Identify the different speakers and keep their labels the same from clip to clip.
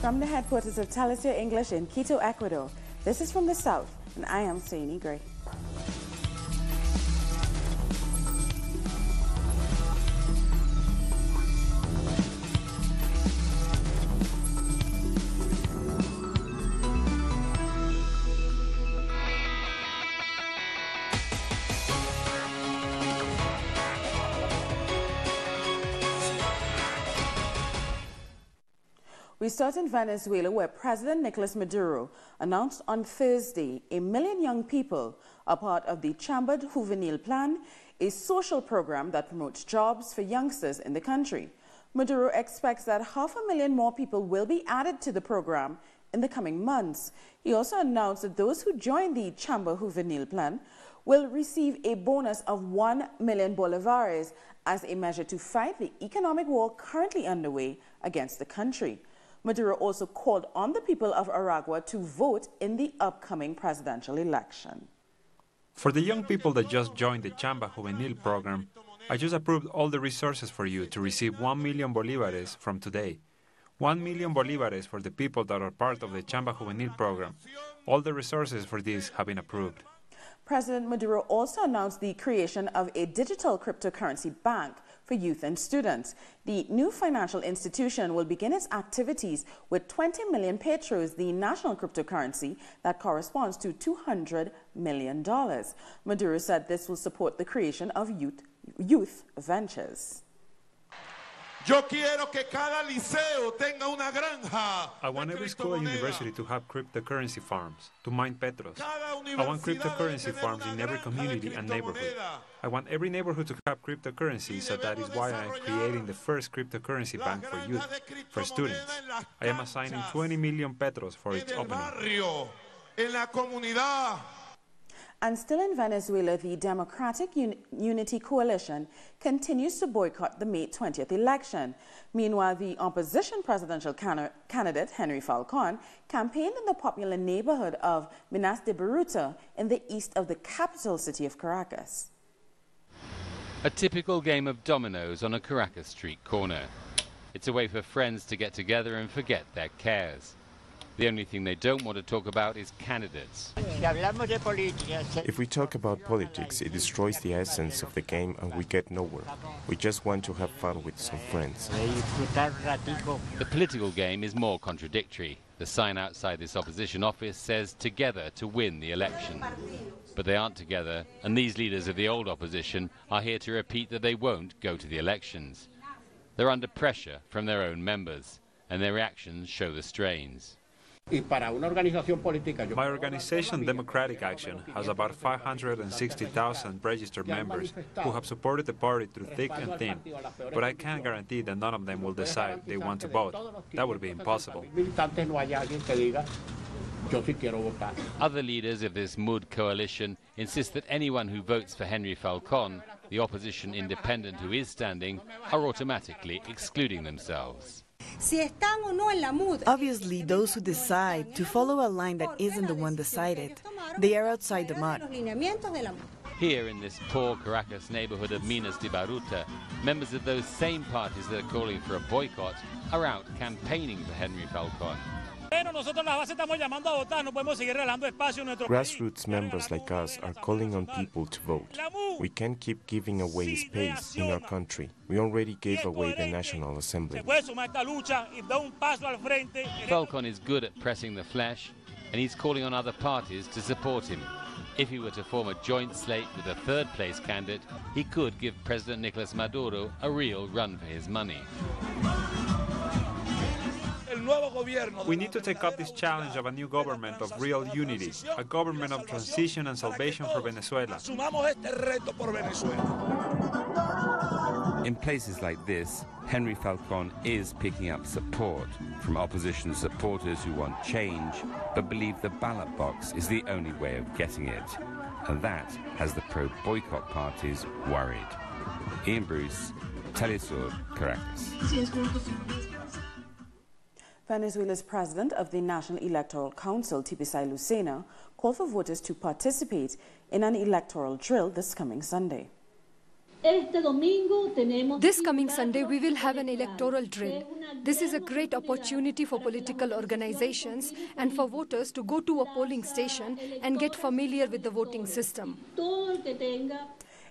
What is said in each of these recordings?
Speaker 1: From the headquarters of Telesur English in Quito, Ecuador, this is From the South, and I am Saini Gray. We start in Venezuela, where President Nicolas Maduro announced on Thursday 1 million young people are part of the Chambered Juvenil Plan, a social program that promotes jobs for youngsters in the country. Maduro expects that 500,000 more people will be added to the program in the coming months. He also announced that those who join the Chambered Juvenil Plan will receive a bonus of 1 million bolivares as a measure to fight the economic war currently underway against the country. Maduro also called on the people of Aragua to vote in the upcoming presidential election.
Speaker 2: For the young people that just joined the Chamba Juvenil program, I just approved all the resources for you to receive 1 million bolivares from today. 1 million bolivares for the people that are part of the Chamba Juvenil program. All the resources for this have been approved.
Speaker 1: President Maduro also announced the creation of a digital cryptocurrency bank for youth and students. The new financial institution will begin its activities with 20 million petros, the national cryptocurrency that corresponds to $200 million. Maduro said this will support the creation of youth ventures.
Speaker 3: Yo quiero que cada liceo tenga una granja.
Speaker 2: I want every school and university to have cryptocurrency farms, to mine petros. I want cryptocurrency farms in every community and neighborhood. I want every neighborhood to have cryptocurrency, so that is why I am creating the first cryptocurrency bank for youth, for students. I am assigning 20 million petros for its opening.
Speaker 1: And still in Venezuela, the Democratic Unity Coalition continues to boycott the May 20th election. Meanwhile, the opposition presidential candidate, Henry Falcone, campaigned in the popular neighborhood of Minas de Baruta in the east of the capital city of Caracas.
Speaker 4: A typical game of dominoes on a Caracas street corner. It's a way for friends to get together and forget their cares. The only thing they don't want to talk about is candidates.
Speaker 5: If we talk about politics, it destroys the essence of the game and we get nowhere. We just want to have fun with some friends.
Speaker 4: The political game is more contradictory. The sign outside this opposition office says together to win the election. But they aren't together, and these leaders of the old opposition are here to repeat that they won't go to the elections. They're under pressure from their own members, and their reactions show the strains.
Speaker 2: My organization, Democratic Action, has about 560,000 registered members who have supported the party through thick and thin, but I can't guarantee that none of them will decide they want to vote. That would be impossible.
Speaker 4: Other leaders of this MUD coalition insist that anyone who votes for Henry Falcone, the opposition independent who is standing, are automatically excluding themselves.
Speaker 6: Obviously, those who decide to follow a line that isn't the one decided, they are outside the mud.
Speaker 4: Here in this poor Caracas neighborhood of Minas de Baruta, members of those same parties that are calling for a boycott are out campaigning for Henry Falcone.
Speaker 5: Grassroots members like us are calling on people to vote. We can't keep giving away space in our country. We already gave away the National Assembly.
Speaker 4: Falcone is good at pressing the flesh, and he's calling on other parties to support him. If he were to form a joint slate with a third-place candidate, he could give President Nicolas Maduro a real run for his money.
Speaker 2: We need to take up this challenge of a new government of real unity, a government of transition and salvation for Venezuela.
Speaker 7: In places like this, Henry Falcone is picking up support from opposition supporters who want change, but believe the ballot box is the only way of getting it. And that has the pro-boycott parties worried. Ian Bruce, Telesur, Caracas.
Speaker 1: Venezuela's president of the National Electoral Council, TBC Lucena, called for voters to participate in an electoral drill this coming Sunday.
Speaker 8: This coming Sunday, we will have an electoral drill. This is a great opportunity for political organizations and for voters to go to a polling station and get familiar with the voting system.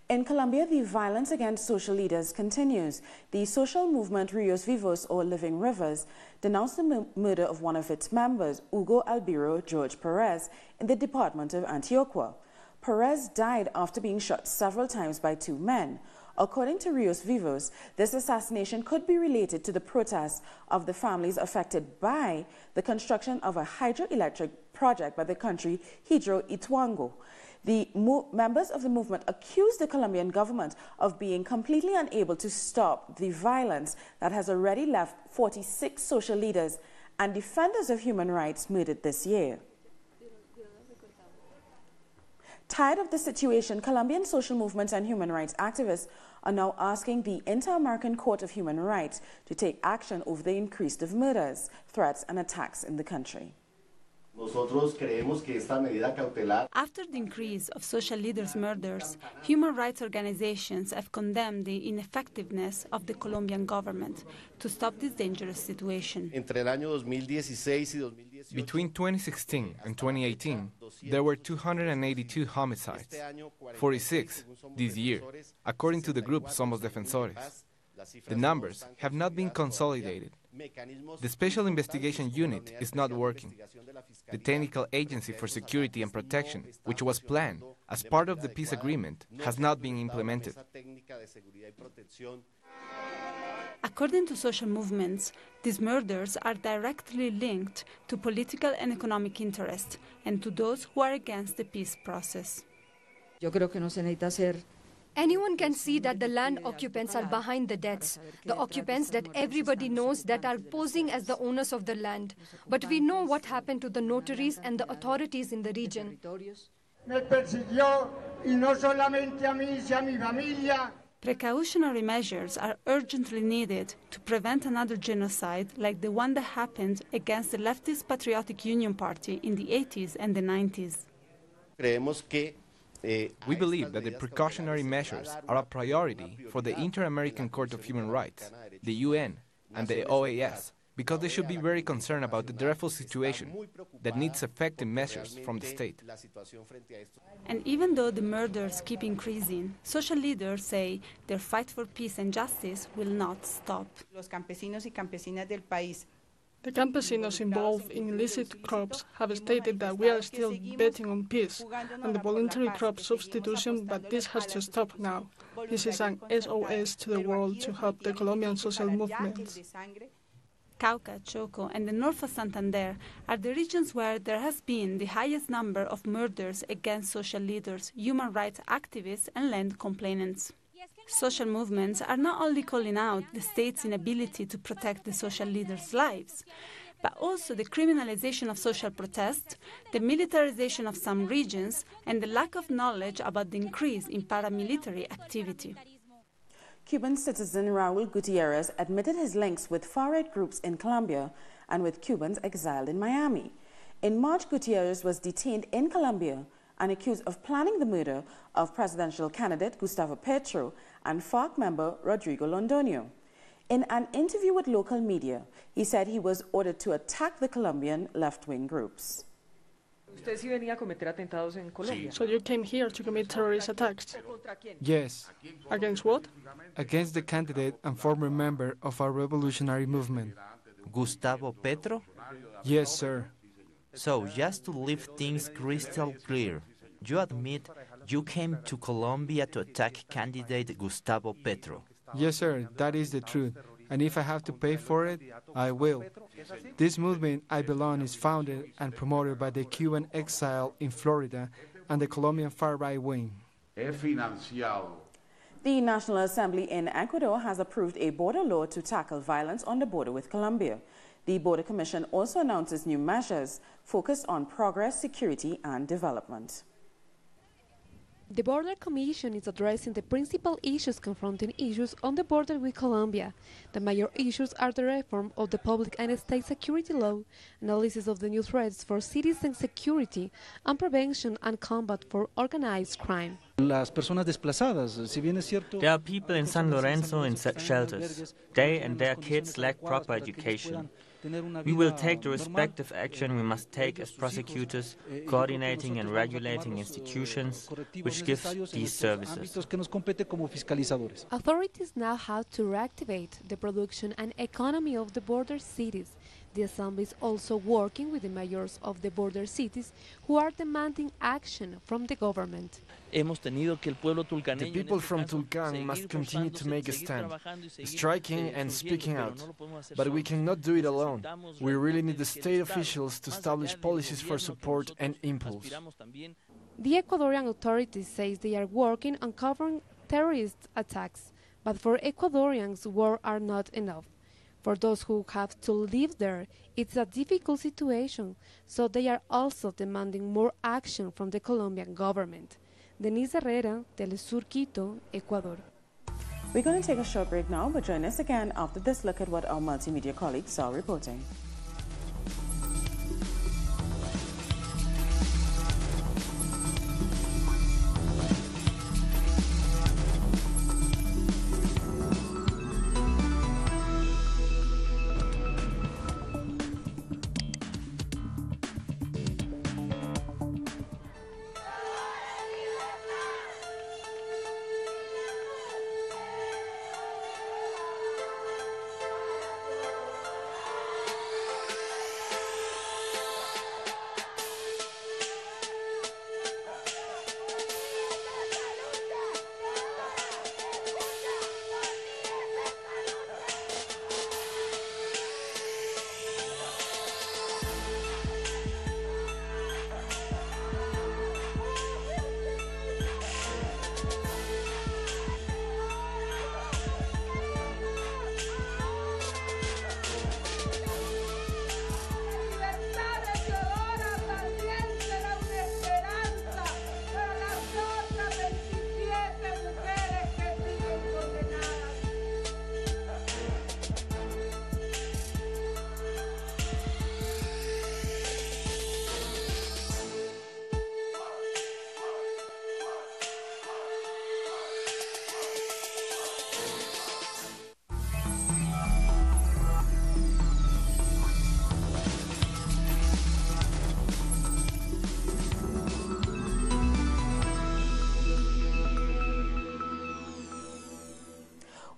Speaker 1: In Colombia, the violence against social leaders continues. The social movement Rios Vivos, or Living Rivers, denounced the murder of one of its members, Hugo Albiro George Perez, in the department of Antioquia. Perez died after being shot several times by two men. According to Rios Vivos, this assassination could be related to the protests of the families affected by the construction of a hydroelectric project by the country Hidroituango. The members of the movement accused the Colombian government of being completely unable to stop the violence that has already left 46 social leaders and defenders of human rights murdered this year. Tired of the situation, Colombian social movements and human rights activists are now asking the Inter-American Court of Human Rights to take action over the increase of murders, threats and attacks in the country.
Speaker 9: After the increase of social leaders' murders, human rights organizations have condemned the ineffectiveness of the Colombian government to stop this dangerous situation.
Speaker 10: Between 2016 and 2018, there were 282 homicides, 46 this year, according to the group Somos Defensores. The numbers have not been consolidated. The Special Investigation Unit is not working. The Technical Agency for Security and Protection, which was planned as part of the peace agreement, has not been implemented.
Speaker 9: According to social movements, these murders are directly linked to political and economic interest and to those who are against the peace process.
Speaker 8: Anyone can see that the land occupants are behind the deaths, the occupants that everybody knows that are posing as the owners of the land. But we know what happened to the notaries and the authorities in the region.
Speaker 9: Precautionary measures are urgently needed to prevent another genocide like the one that happened against the leftist Patriotic Union Party in the 80s and the 90s.
Speaker 10: We believe that the precautionary measures are a priority for the Inter-American Court of Human Rights, the UN, and the OAS, because they should be very concerned about the dreadful situation that needs effective measures from the state.
Speaker 9: And even though the murders keep increasing, social leaders say their fight for peace and justice will not stop.
Speaker 11: The campesinos involved in illicit crops have stated that we are still betting on peace and the voluntary crop substitution, but this has to stop now. This is an SOS to the world to help the Colombian social movements.
Speaker 9: Cauca, Choco, and the north of Santander are the regions where there has been the highest number of murders against social leaders, human rights activists, and land complainants. Social movements are not only calling out the state's inability to protect the social leaders' lives, but also the criminalization of social protest, the militarization of some regions, and the lack of knowledge about the increase in paramilitary activity.
Speaker 1: Cuban citizen Rahul Gutierrez admitted his links with far-right groups in Colombia and with Cubans exiled in Miami. In March, Gutierrez was detained in Colombia and accused of planning the murder of presidential candidate Gustavo Petro and FARC member Rodrigo Londoño. In an interview with local media, he said he was ordered to attack the Colombian left-wing groups.
Speaker 11: So you came here to commit terrorist attacks?
Speaker 12: Yes.
Speaker 11: Against what?
Speaker 12: Against the candidate and former member of our revolutionary movement.
Speaker 13: Gustavo Petro?
Speaker 12: Yes, sir.
Speaker 13: So, just to leave things crystal clear, you admit you came to Colombia to attack candidate Gustavo Petro?
Speaker 12: Yes, sir, that is the truth. And if I have to pay for it, I will. This movement I belong is founded and promoted by the Cuban exile in Florida and the Colombian far-right wing.
Speaker 1: The National Assembly in Ecuador has approved a border law to tackle violence on the border with Colombia. The Border Commission also announces new measures focused on progress, security and development.
Speaker 14: The Border Commission is addressing the principal issues confronting issues on the border with Colombia. The major issues are the reform of the public and state security law, analysis of the new threats for citizen security, and prevention and combat for organized crime.
Speaker 15: There are people in San Lorenzo in shelters. They and their kids lack proper education. We will take the respective action we must take as prosecutors, coordinating and regulating institutions which give these services.
Speaker 14: Authorities now have to reactivate the production and economy of the border cities. The Assembly is also working with the mayors of the border cities who are demanding action from the government.
Speaker 10: The people from Tulcán must continue to make a stand, striking and speaking out. But we cannot do it alone. We really need the state officials to establish policies for support and impulse.
Speaker 14: The Ecuadorian authorities say they are working on covering terrorist attacks, but for Ecuadorians, words are not enough. For those who have to live there, it's a difficult situation, so they are also demanding more action from the Colombian government. Denise Herrera, Telesur Quito, Ecuador.
Speaker 1: We're going to take a short break now, but join us again after this look at what our multimedia colleagues are reporting.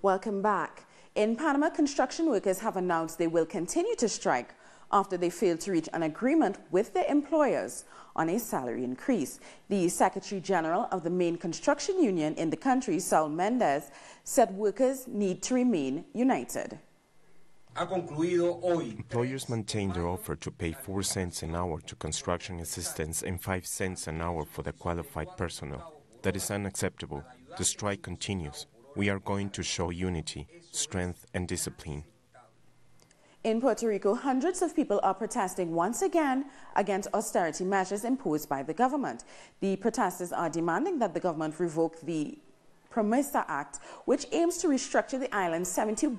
Speaker 1: Welcome back. In Panama, construction workers have announced they will continue to strike after they failed to reach an agreement with their employers on a salary increase. The Secretary General of the main construction union in the country, Saul Mendez, said workers need to remain united.
Speaker 5: Employers maintain their offer to pay 4 cents an hour to construction assistants and 5 cents an hour for the qualified personnel. That is unacceptable. The strike continues. We are going to show unity, strength, and discipline.
Speaker 1: In Puerto Rico, hundreds of people are protesting once again against austerity measures imposed by the government. The protesters are demanding that the government revoke the PROMESA Act, which aims to restructure the island's $72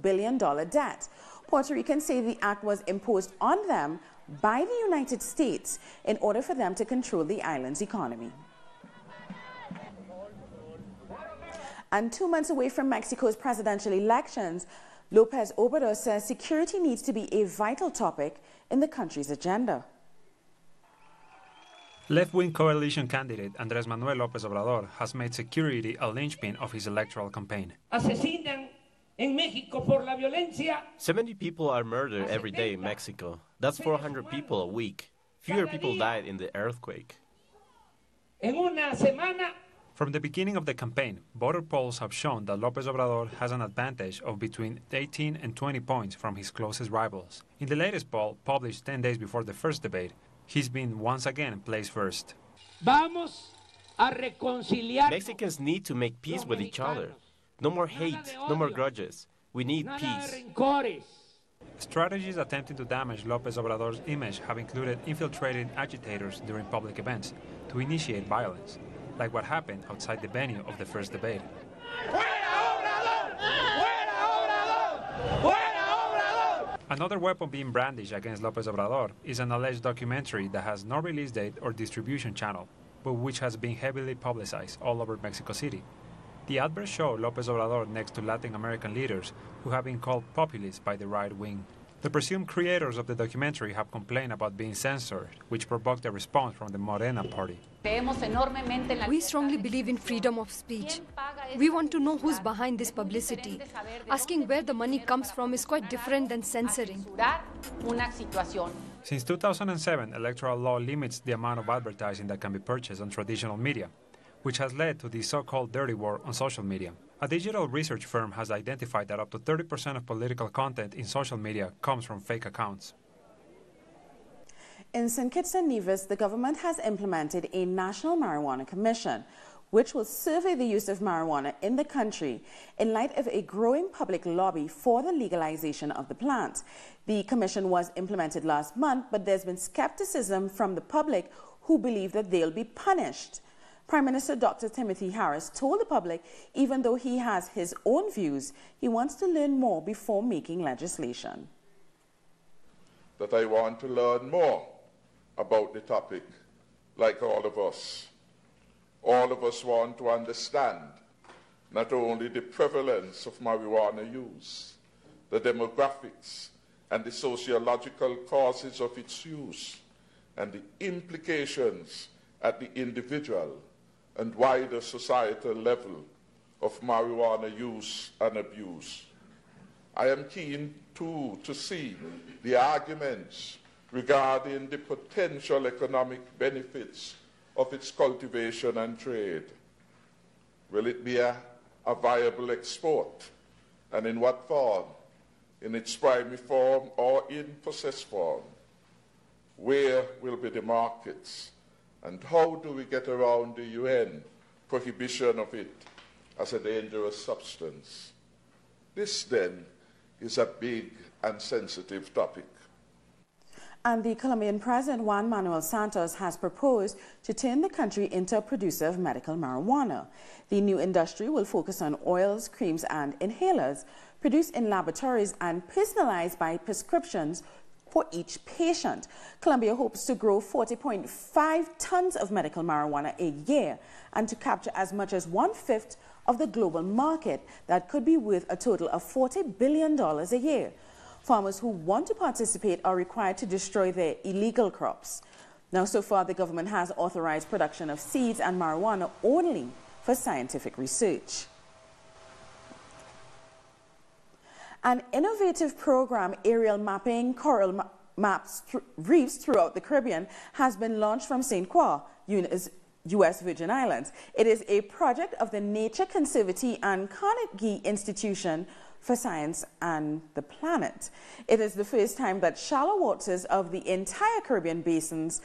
Speaker 1: billion debt. Puerto Ricans say the act was imposed on them by the United States in order for them to control the island's economy. And 2 months away from Mexico's presidential elections, Lopez Obrador says security needs to be a vital topic in the country's agenda.
Speaker 2: Left-wing coalition candidate Andrés Manuel Lopez Obrador has made security a linchpin of his electoral campaign.
Speaker 16: 70 people are murdered every day in Mexico. That's 400 people a week. Fewer people died in the earthquake.
Speaker 2: From the beginning of the campaign, voter polls have shown that Lopez Obrador has an advantage of between 18 and 20 points from his closest rivals. In the latest poll, published 10 days before the first debate, he's been once again placed first.
Speaker 16: Mexicans need to make peace with each other. No more hate, no more grudges. We need peace.
Speaker 2: Strategies attempting to damage Lopez Obrador's image have included infiltrating agitators during public events to initiate violence, like what happened outside the venue of the first debate. Another weapon being brandished against Lopez Obrador is an alleged documentary that has no release date or distribution channel, but which has been heavily publicized all over Mexico City. The adverts show Lopez Obrador next to Latin American leaders who have been called populists by the right wing. The presumed creators of the documentary have complained about being censored, which provoked a response from the Morena party.
Speaker 8: We strongly believe in freedom of speech. We want to know who's behind this publicity. Asking where the money comes from is quite different than censoring.
Speaker 2: Since 2007, electoral law limits the amount of advertising that can be purchased on traditional media, which has led to the so-called dirty war on social media. A digital research firm has identified that up to 30% of political content in social media comes from fake accounts.
Speaker 1: In Kitts and Nevis, the government has implemented a National Marijuana Commission, which will survey the use of marijuana in the country in light of a growing public lobby for the legalization of the plant. The commission was implemented last month, but there's been skepticism from the public who believe that they'll be punished. Prime Minister Dr. Timothy Harris told the public, even though he has his own views, he wants to learn more before making legislation.
Speaker 3: That I want to learn more about the topic, like all of us. All of us want to understand not only the prevalence of marijuana use, the demographics and the sociological causes of its use, and the implications at the individual and wider societal level of marijuana use and abuse. I am keen, too, to see the arguments regarding the potential economic benefits of its cultivation and trade. Will it be a viable export? And in what form? In its primary form or in processed form? Where will be the markets? And how do we get around the UN prohibition of it as a dangerous substance? This, then, is a big and sensitive topic.
Speaker 1: And the Colombian President Juan Manuel Santos has proposed to turn the country into a producer of medical marijuana. The new industry will focus on oils, creams, and inhalers produced in laboratories and personalized by prescriptions for each patient. Colombia hopes to grow 40.5 tons of medical marijuana a year and to capture as much as 1/5 of the global market that could be worth a total of $40 billion a year. Farmers who want to participate are required to destroy their illegal crops. Now, so far, the government has authorized production of seeds and marijuana only for scientific research. An innovative program, aerial mapping coral maps reefs throughout the Caribbean, has been launched from St. Croix, U.S. Virgin Islands. It is a project of the Nature Conservancy and Carnegie Institution for Science and the Planet. It is the first time that shallow waters of the entire Caribbean basins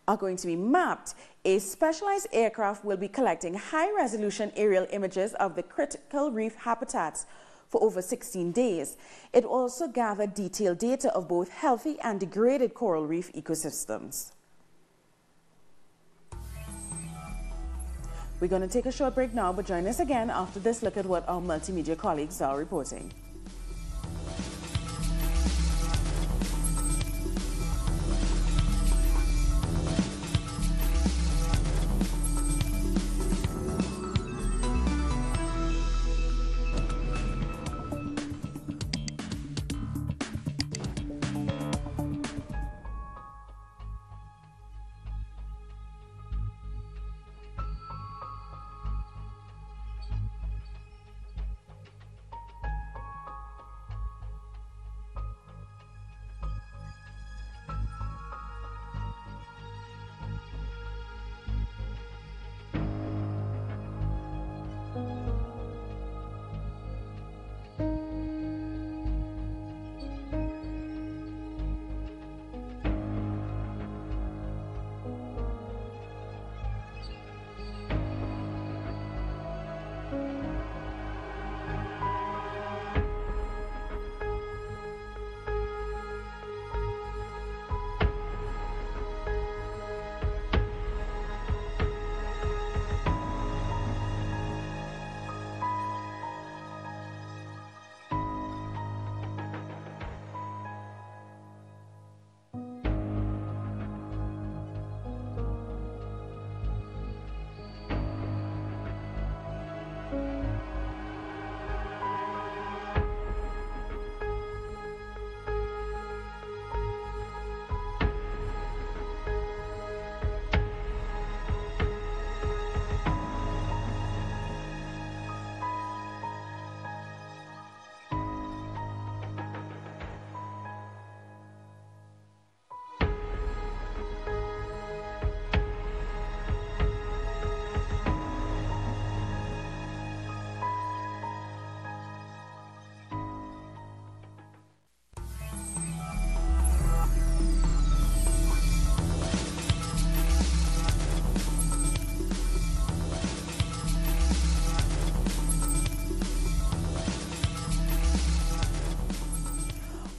Speaker 1: are going to be mapped. A specialized aircraft will be collecting high-resolution aerial images of the critical reef habitats for over 16 days. It will also gather detailed data of both healthy and degraded coral reef ecosystems. We're going to take a short break now, but join us again after this look at what our multimedia colleagues are reporting.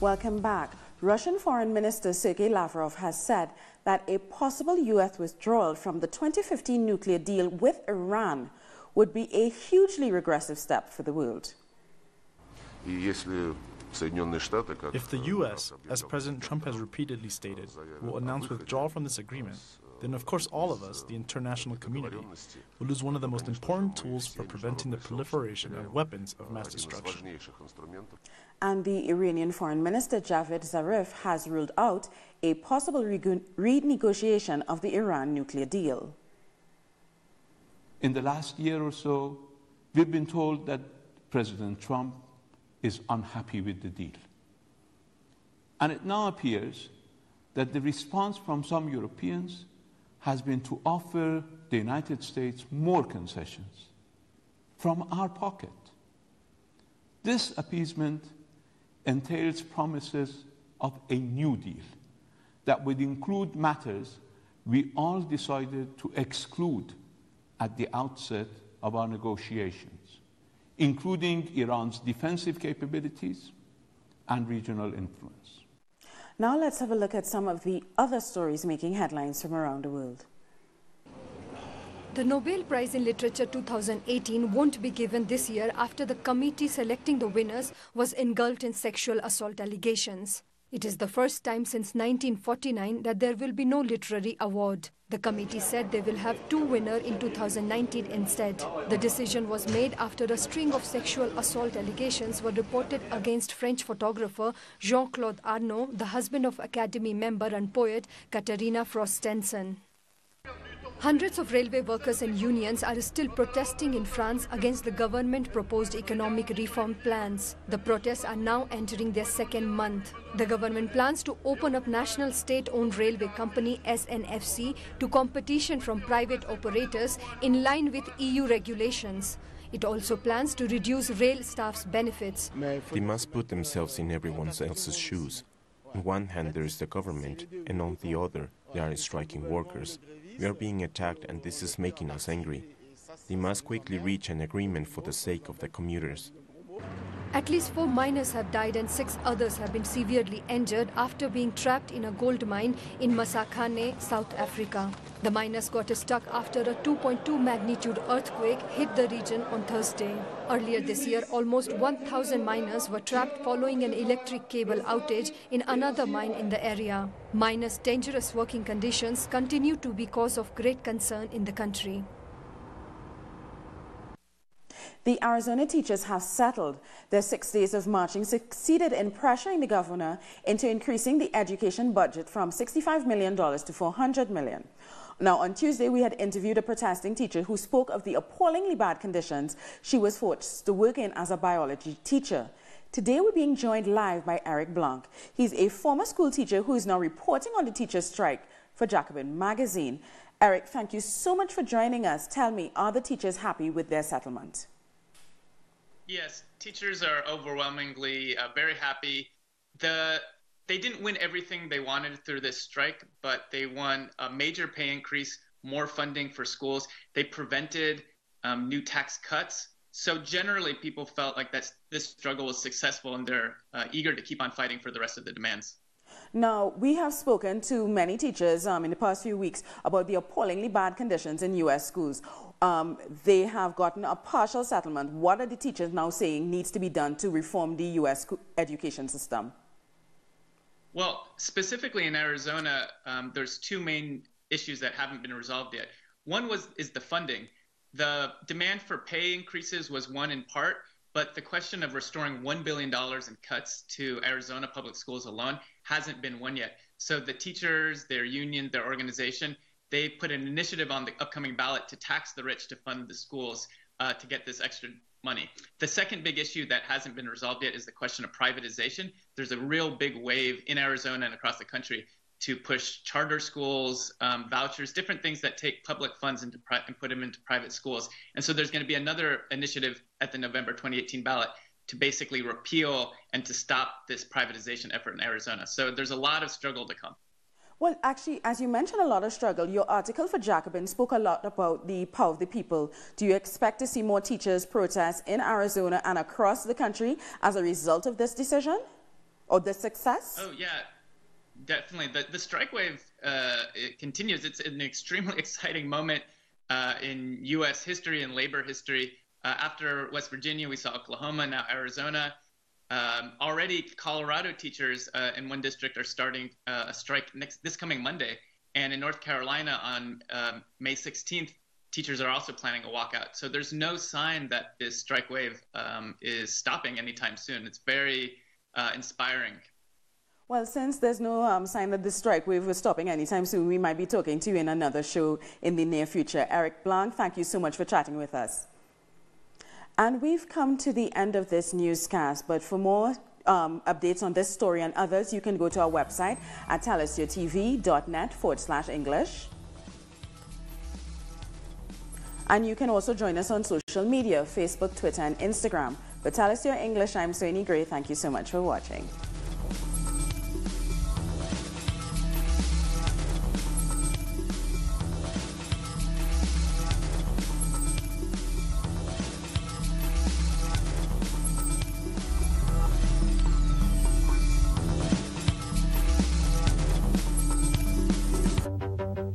Speaker 1: Welcome back. Russian Foreign Minister Sergey Lavrov has said that a possible U.S. withdrawal from the 2015 nuclear deal with Iran would be a hugely regressive step for the world.
Speaker 17: If the U.S., as President Trump has repeatedly stated, will announce withdrawal from this agreement, then of course all of us, the international community, will lose one of the most important tools for preventing the proliferation of weapons of mass destruction.
Speaker 1: And the Iranian Foreign Minister Javad Zarif has ruled out a possible renegotiation of the Iran nuclear deal.
Speaker 18: In the last year or so, we've been told that President Trump is unhappy with the deal. And it now appears that the response from some Europeans has been to offer the United States more concessions from our pocket. This appeasement entails promises of a new deal that would include matters we all decided to exclude at the outset of our negotiations, including Iran's defensive capabilities and regional influence.
Speaker 1: Now let's have a look at some of the other stories making headlines from around the world.
Speaker 8: The Nobel Prize in Literature 2018 won't be given this year after the committee selecting the winners was engulfed in sexual assault allegations. It is the first time since 1949 that there will be no literary award. The committee said they will have 2 winners in 2019 instead. The decision was made after a string of sexual assault allegations were reported against French photographer Jean-Claude Arnault, the husband of Academy member and poet Katerina Frostenson. Hundreds of railway workers and unions are still protesting in France against the government-proposed economic reform plans. The protests are now entering their second month. The government plans to open up national state-owned railway company SNFC to competition from private operators in line with EU regulations. It also plans to reduce rail staff's benefits.
Speaker 5: They must put themselves in everyone else's shoes. On one hand, there is the government, and on the other, there are striking workers. We are being attacked, and this is making us angry. They must quickly reach an agreement for the sake of the commuters.
Speaker 8: At least 4 miners have died and 6 others have been severely injured after being trapped in a gold mine in Masakane, South Africa. The miners got stuck after a 2.2 magnitude earthquake hit the region on Thursday. Earlier this year, almost 1,000 miners were trapped following an electric cable outage in another mine in the area. Miners' dangerous working conditions continue to be cause of great concern in the country.
Speaker 1: The Arizona teachers have settled. Their 6 days of marching succeeded in pressuring the governor into increasing the education budget from $65 million to $400 million. Now, on Tuesday, we had interviewed a protesting teacher who spoke of the appallingly bad conditions she was forced to work in as a biology teacher. Today, we're being joined live by Eric Blanc. He's a former school teacher who is now reporting on the teachers' strike for Jacobin magazine. Eric, thank you so much for joining us. Tell me, are the teachers happy with their settlement?
Speaker 19: Yes, teachers are overwhelmingly very happy. They didn't win everything they wanted through this strike, but they won a major pay increase, more funding for schools. They prevented new tax cuts. So generally, people felt like this struggle was successful, and they're eager to keep on fighting for the rest of the demands.
Speaker 1: Now, we have spoken to many teachers in the past few weeks about the appallingly bad conditions in U.S. schools. They have gotten a partial settlement. What are the teachers now saying needs to be done to reform the U.S. education system?
Speaker 19: Well, specifically in Arizona, there's 2 main issues that haven't been resolved yet. One is the funding. The demand for pay increases was one in part, but the question of restoring $1 billion in cuts to Arizona public schools alone hasn't been won yet. So the teachers, their union, their organization, they put an initiative on the upcoming ballot to tax the rich to fund the schools to get this extra money. The second big issue that hasn't been resolved yet is the question of privatization. There's a real big wave in Arizona and across the country to push charter schools, vouchers, different things that take public funds and put them into private schools. And so there's going to be another initiative at the November 2018 ballot to basically repeal and to stop this privatization effort in Arizona. So there's a lot of struggle to come.
Speaker 1: Well, actually, as you mentioned a lot of struggle, your article for Jacobin spoke a lot about the power of the people. Do you expect to see more teachers protest in Arizona and across the country as a result of this decision? or the success?
Speaker 19: Oh, yeah, definitely. The strike wave it continues. It's an extremely exciting moment in U.S. history and labor history. After West Virginia, we saw Oklahoma, now Arizona. Already, Colorado teachers in one district are starting a strike this coming Monday. And in North Carolina on May 16th, teachers are also planning a walkout. So there's no sign that this strike wave is stopping anytime soon. It's very inspiring.
Speaker 1: Well, since there's no sign that the strike wave is stopping anytime soon, we might be talking to you in another show in the near future. Eric Blanc, thank you so much for chatting with us. And we've come to the end of this newscast, but for more updates on this story and others, you can go to our website at telesyourtv.net/English. And you can also join us on social media, Facebook, Twitter, and Instagram. For Tell Us Your English, I'm Sergey Gray. Thank you so much for watching.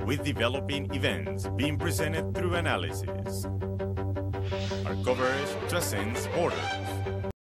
Speaker 20: With developing events being presented through analysis. Our coverage transcends borders.